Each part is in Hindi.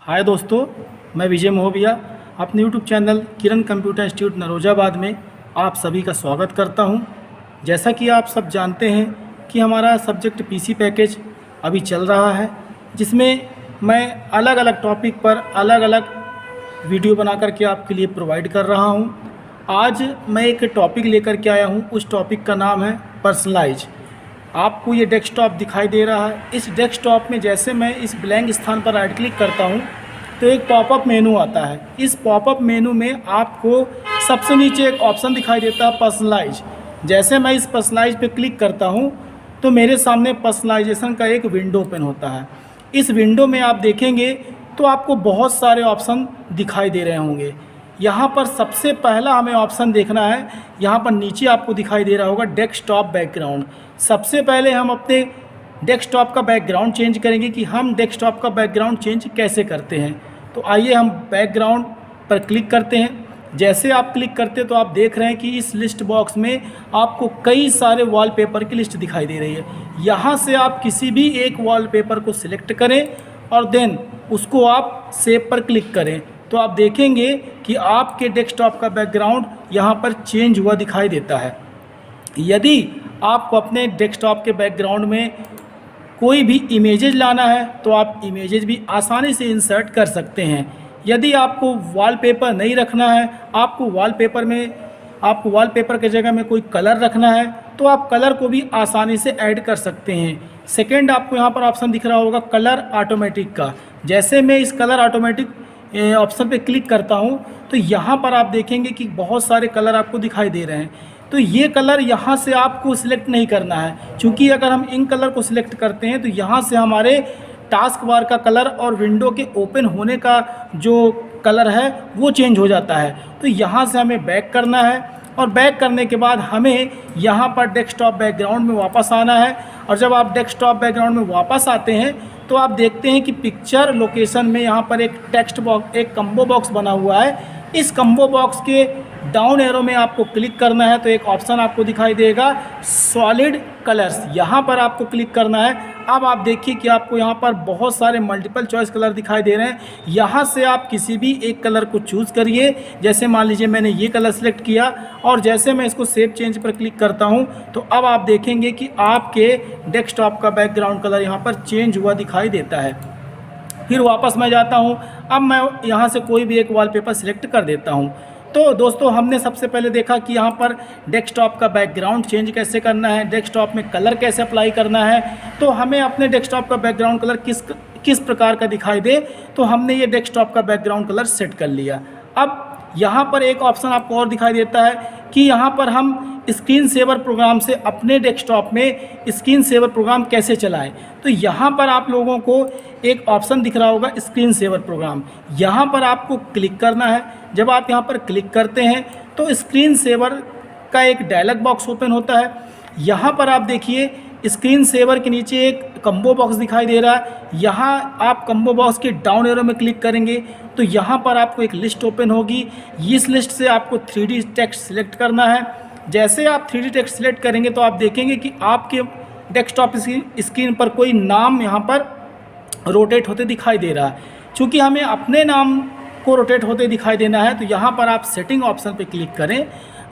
हाय दोस्तों, मैं विजय मोहबिया अपने यूट्यूब चैनल किरण कंप्यूटर इंस्टीट्यूट नरोजाबाद में आप सभी का स्वागत करता हूं। जैसा कि आप सब जानते हैं कि हमारा सब्जेक्ट पीसी पैकेज अभी चल रहा है, जिसमें मैं अलग अलग टॉपिक पर अलग अलग वीडियो बना करके आपके लिए प्रोवाइड कर रहा हूं। आज मैं एक टॉपिक लेकर के आया हूं। उस टॉपिक का नाम है पर्सनलाइज। आपको ये डेस्कटॉप दिखाई दे रहा है। इस डेस्कटॉप में जैसे मैं इस ब्लैंक स्थान पर राइट क्लिक करता हूं तो एक पॉपअप मेनू आता है। इस पॉपअप मेनू में आपको सबसे नीचे एक ऑप्शन दिखाई देता है पर्सनलाइज। जैसे मैं इस पर्सनलाइज पे क्लिक करता हूं तो मेरे सामने पर्सनलाइजेशन का एक विंडो ओपन होता है। इस विंडो में आप देखेंगे तो आपको बहुत सारे ऑप्शन दिखाई दे रहे होंगे। यहाँ पर सबसे पहला हमें ऑप्शन देखना है। यहाँ पर नीचे आपको दिखाई दे रहा होगा डेस्कटॉप बैकग्राउंड। सबसे पहले हम अपने डेस्कटॉप का बैकग्राउंड चेंज करेंगे कि हम डेस्कटॉप का बैकग्राउंड चेंज कैसे करते हैं। तो आइए हम बैकग्राउंड पर क्लिक करते हैं। जैसे आप क्लिक करते तो आप देख रहे हैं कि इस लिस्ट बॉक्स में आपको कई सारे वॉलपेपर की लिस्ट दिखाई दे रही है। यहाँ से आप किसी भी एक वॉलपेपर को सिलेक्ट करें और देन उसको आप सेव पर क्लिक करें तो आप देखेंगे कि आपके डेस्कटॉप का बैकग्राउंड यहाँ पर चेंज हुआ दिखाई देता है। यदि आपको अपने डेस्कटॉप के बैकग्राउंड में कोई भी इमेजेज लाना है तो आप इमेजेज भी आसानी से इंसर्ट कर सकते हैं। यदि आपको वॉलपेपर नहीं रखना है, आपको वॉलपेपर की जगह में कोई कलर रखना है तो आप कलर को भी आसानी से ऐड कर सकते हैं। सेकंड, आपको यहाँ पर ऑप्शन दिख रहा होगा कलर ऑटोमेटिक का। जैसे मैं इस कलर ऑटोमेटिक ऑप्शन पे क्लिक करता हूँ तो यहाँ पर आप देखेंगे कि बहुत सारे कलर आपको दिखाई दे रहे हैं। तो ये कलर यहाँ से आपको सिलेक्ट नहीं करना है, क्योंकि अगर हम इन कलर को सिलेक्ट करते हैं तो यहाँ से हमारे टास्क बार का कलर और विंडो के ओपन होने का जो कलर है वो चेंज हो जाता है। तो यहाँ से हमें बैक करना है और बैक करने के बाद हमें यहाँ पर डेस्कटॉप बैकग्राउंड में वापस आना है। और जब आप डेस्कटॉप बैकग्राउंड में वापस आते हैं तो आप देखते हैं कि पिक्चर लोकेशन में यहाँ पर एक टेक्स्ट बॉक्स, एक कम्बो बॉक्स बना हुआ है। इस कम्बो बॉक्स के डाउन एरो में आपको क्लिक करना है तो एक ऑप्शन आपको दिखाई देगा सॉलिड कलर्स। यहाँ पर आपको क्लिक करना है। अब आप देखिए कि आपको यहाँ पर बहुत सारे मल्टीपल चॉइस कलर दिखाई दे रहे हैं। यहाँ से आप किसी भी एक कलर को चूज़ करिए। जैसे मान लीजिए मैंने ये कलर सेलेक्ट किया और जैसे मैं इसको सेव चेंज पर क्लिक करता हूँ तो अब आप देखेंगे कि आपके डेस्कटॉप का बैकग्राउंड कलर यहाँ पर चेंज हुआ दिखाई देता है। फिर वापस मैं जाता हूँ। अब मैं यहाँ से कोई भी एक वॉलपेपर सिलेक्ट कर देता हूँ। तो दोस्तों, हमने सबसे पहले देखा कि यहाँ पर डेस्कटॉप का बैकग्राउंड चेंज कैसे करना है, डेस्कटॉप में कलर कैसे अप्लाई करना है। तो हमें अपने डेस्कटॉप का बैकग्राउंड कलर किस प्रकार का दिखाई दे, तो हमने ये डेस्कटॉप का बैकग्राउंड कलर सेट कर लिया। अब यहाँ पर एक ऑप्शन आपको और दिखाई देता है कि यहाँ पर हम स्क्रीन सेवर प्रोग्राम से अपने डेस्कटॉप में स्क्रीन सेवर प्रोग्राम कैसे चलाएं। तो यहाँ पर आप लोगों को एक ऑप्शन दिख रहा होगा स्क्रीन सेवर प्रोग्राम। यहाँ पर आपको क्लिक करना है। जब आप यहाँ पर क्लिक करते हैं तो स्क्रीन सेवर का एक डायलॉग बॉक्स ओपन होता है। यहाँ पर आप देखिए स्क्रीन सेवर के नीचे एक कम्बो बॉक्स दिखाई दे रहा है। यहाँ आप कम्बो बॉक्स के डाउन एरो में क्लिक करेंगे तो यहाँ पर आपको एक लिस्ट ओपन होगी। इस लिस्ट से आपको 3D टेक्स्ट सिलेक्ट करना है। जैसे आप 3D टेक्स्ट सिलेक्ट करेंगे तो आप देखेंगे कि आपके डेस्कटॉप स्क्रीन पर कोई नाम यहाँ पर रोटेट होते दिखाई दे रहा है। चूँकि हमें अपने नाम को रोटेट होते दिखाई देना है तो यहाँ पर आप सेटिंग ऑप्शन पे क्लिक करें।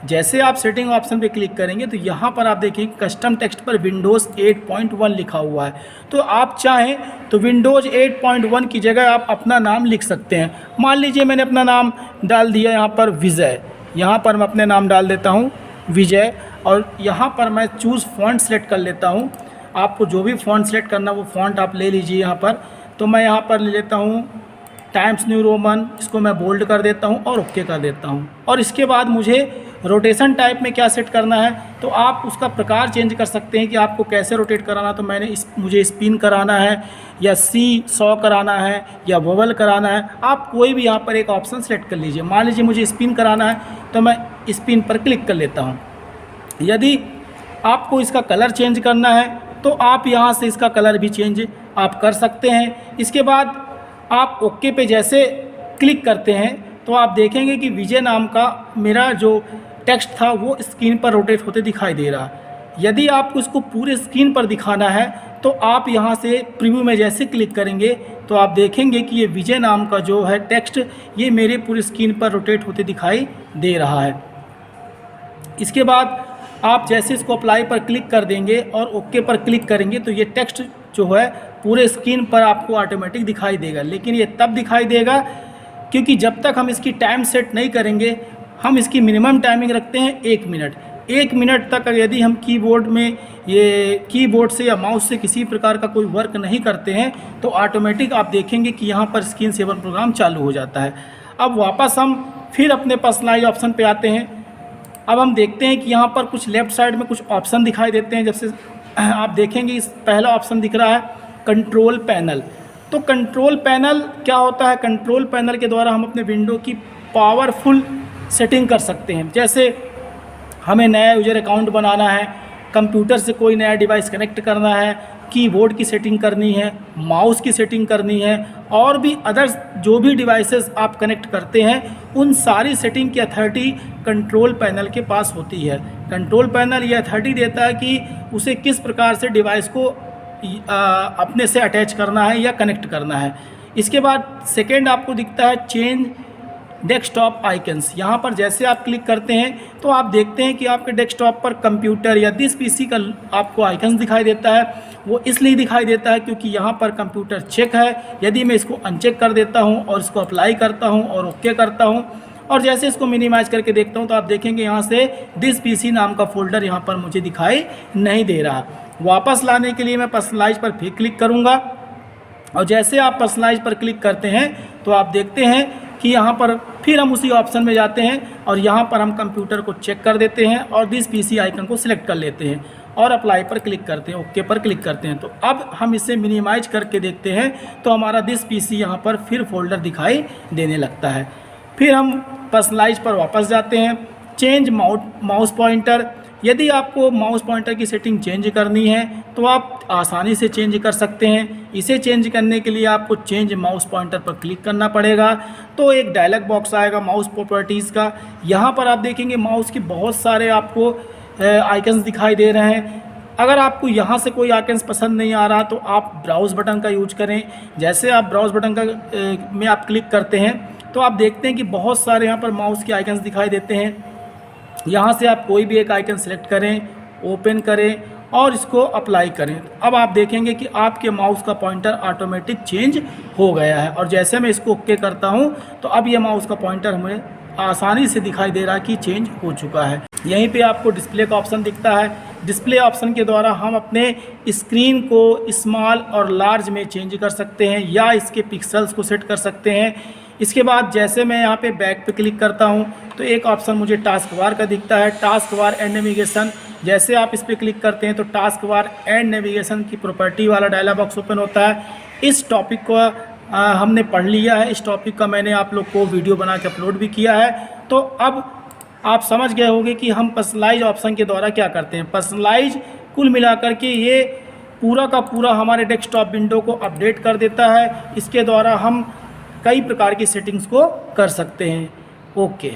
जैसे आप सेटिंग ऑप्शन पे क्लिक करेंगे तो यहाँ पर आप देखिए कस्टम टेक्स्ट पर विंडोज़ 8.1 लिखा हुआ है। तो आप चाहें तो विंडोज़ 8.1 की जगह आप अपना नाम लिख सकते हैं। मान लीजिए मैंने अपना नाम डाल दिया यहाँ पर विजय। यहाँ पर मैं अपने नाम डाल देता हूँ विजय और यहाँ पर मैं चूज़ फ़ॉन्ट सेलेक्ट कर लेता हूँ। आपको जो भी फ़ॉन्ट सेलेक्ट करना वो फ़ॉन्ट आप ले लीजिए। यहाँ पर तो मैं यहाँ पर ले लेता हूँ टाइम्स न्यू रोमन। इसको मैं बोल्ड कर देता हूँ और ओके कर देता हूँ। और इसके बाद मुझे रोटेशन टाइप में क्या सेट करना है तो आप उसका प्रकार चेंज कर सकते हैं कि आपको कैसे रोटेट कराना। तो मुझे स्पिन कराना है या C100 कराना है या वोवल कराना है। आप कोई भी यहाँ पर एक ऑप्शन सेलेक्ट कर लीजिए। मान लीजिए मुझे स्पिन कराना है तो मैं स्पिन पर क्लिक कर लेता हूँ। यदि आपको इसका कलर चेंज करना है तो आप यहाँ से इसका कलर भी चेंज आप कर सकते हैं। इसके बाद आप ओके पे जैसे क्लिक करते हैं तो आप देखेंगे कि विजय नाम का मेरा जो टेक्स्ट था वो स्क्रीन पर रोटेट होते दिखाई दे रहा है। यदि आपको इसको पूरे स्क्रीन पर दिखाना है तो आप यहाँ से प्रीव्यू में जैसे क्लिक करेंगे तो आप देखेंगे कि ये विजय नाम का जो है टेक्स्ट ये मेरे पूरी स्क्रीन पर रोटेट होते दिखाई दे रहा है। इसके बाद आप जैसे इसको अप्लाई पर क्लिक कर देंगे और ओके पर क्लिक करेंगे तो ये टेक्स्ट जो है पूरे स्क्रीन पर आपको ऑटोमेटिक दिखाई देगा। लेकिन ये तब दिखाई देगा क्योंकि जब तक हम इसकी टाइम सेट नहीं करेंगे, हम इसकी मिनिमम टाइमिंग रखते हैं 1 मिनट। 1 मिनट तक यदि हम कीबोर्ड में ये कीबोर्ड से या माउस से किसी प्रकार का कोई वर्क नहीं करते हैं तो ऑटोमेटिक आप देखेंगे कि यहाँ पर स्क्रीन सेवर प्रोग्राम चालू हो जाता है। अब वापस हम फिर अपने पर्सनलाइज ऑप्शन पे आते हैं। अब हम देखते हैं कि यहाँ पर कुछ लेफ़्ट साइड में कुछ ऑप्शन दिखाई देते हैं। जैसे आप देखेंगे इस पहला ऑप्शन दिख रहा है कंट्रोल पैनल। तो कंट्रोल पैनल क्या होता है? कंट्रोल पैनल के द्वारा हम अपने विंडो की पावरफुल सेटिंग कर सकते हैं। जैसे हमें नया यूजर अकाउंट बनाना है, कंप्यूटर से कोई नया डिवाइस कनेक्ट करना है, कीबोर्ड की सेटिंग करनी है, माउस की सेटिंग करनी है और भी अदर्स जो भी डिवाइसेस आप कनेक्ट करते हैं उन सारी सेटिंग की अथॉरिटी कंट्रोल पैनल के पास होती है। कंट्रोल पैनल ये अथॉरिटी देता है कि उसे किस प्रकार से डिवाइस को अपने से अटैच करना है या कनेक्ट करना है। इसके बाद सेकेंड आपको दिखता है चेंज डेस्कटॉप आइकन्स। यहाँ पर जैसे आप क्लिक करते हैं तो आप देखते हैं कि आपके डेस्कटॉप पर कंप्यूटर या दिस पीसी का आपको आइकन्स दिखाई देता है। वो इसलिए दिखाई देता है क्योंकि यहाँ पर कंप्यूटर चेक है। यदि मैं इसको अनचेक कर देता हूँ और इसको अप्लाई करता हूँ और ओके करता हूँ और जैसे इसको मिनिमाइज करके देखता हूँ तो आप देखेंगे यहाँ से दिस पीसी नाम का फोल्डर यहाँ पर मुझे दिखाई नहीं दे रहा। वापस लाने के लिए मैं पर्सनलाइज पर फिर क्लिक करूँगा और जैसे आप पर्सनलाइज पर क्लिक करते हैं तो आप देखते हैं कि यहाँ पर फिर हम उसी ऑप्शन में जाते हैं और यहाँ पर हम कंप्यूटर को चेक कर देते हैं और दिस पीसी आइकन को सिलेक्ट कर लेते हैं और अप्लाई पर क्लिक करते हैं, ओके पर क्लिक करते हैं। तो अब हम इसे मिनिमाइज करके देखते हैं तो हमारा दिस पीसी यहाँ पर फिर फोल्डर दिखाई देने लगता है। फिर हम पर्सनलाइज पर वापस जाते हैं, चेंज माउस पॉइंटर। यदि आपको माउस पॉइंटर की सेटिंग चेंज करनी है तो आप आसानी से चेंज कर सकते हैं। इसे चेंज करने के लिए आपको चेंज माउस पॉइंटर पर क्लिक करना पड़ेगा। तो एक डायलॉग बॉक्स आएगा माउस प्रॉपर्टीज़ का। यहाँ पर आप देखेंगे माउस की बहुत सारे आपको आइकन्स दिखाई दे रहे हैं। अगर आपको यहाँ से कोई आइकन्स पसंद नहीं आ रहा तो आप ब्राउज़ बटन का यूज करें। जैसे आप ब्राउज़ बटन का में आप क्लिक करते हैं तो आप देखते हैं कि बहुत सारे यहाँ पर माउस के आइकन्स दिखाई देते हैं। यहाँ से आप कोई भी एक आइकन सेलेक्ट करें, ओपन करें और इसको अप्लाई करें। अब आप देखेंगे कि आपके माउस का पॉइंटर ऑटोमेटिक चेंज हो गया है और जैसे मैं इसको ओके करता हूँ तो अब ये माउस का पॉइंटर हमें आसानी से दिखाई दे रहा है कि चेंज हो चुका है। यहीं पे आपको डिस्प्ले का ऑप्शन दिखता है। डिस्प्ले ऑप्शन के द्वारा हम अपने स्क्रीन को स्मॉल और लार्ज में चेंज कर सकते हैं या इसके पिक्सल्स को सेट कर सकते हैं। इसके बाद जैसे मैं यहाँ पे बैक पे क्लिक करता हूँ तो एक ऑप्शन मुझे टास्क बार का दिखता है, टास्क बार एंड नेविगेशन। जैसे आप इस पर क्लिक करते हैं तो टास्क बार एंड नेविगेशन की प्रॉपर्टी वाला डायलॉग बॉक्स ओपन होता है। इस टॉपिक को हमने पढ़ लिया है। इस टॉपिक का मैंने आप लोग को वीडियो बना के अपलोड भी किया है। तो अब आप समझ गए होंगे कि हम पर्सनलाइज ऑप्शन के द्वारा क्या करते हैं। पर्सनलाइज कुल मिलाकर के ये पूरा का पूरा हमारे डेस्कटॉप विंडो को अपडेट कर देता है। इसके द्वारा हम कई प्रकार की सेटिंग्स को कर सकते हैं। ओके।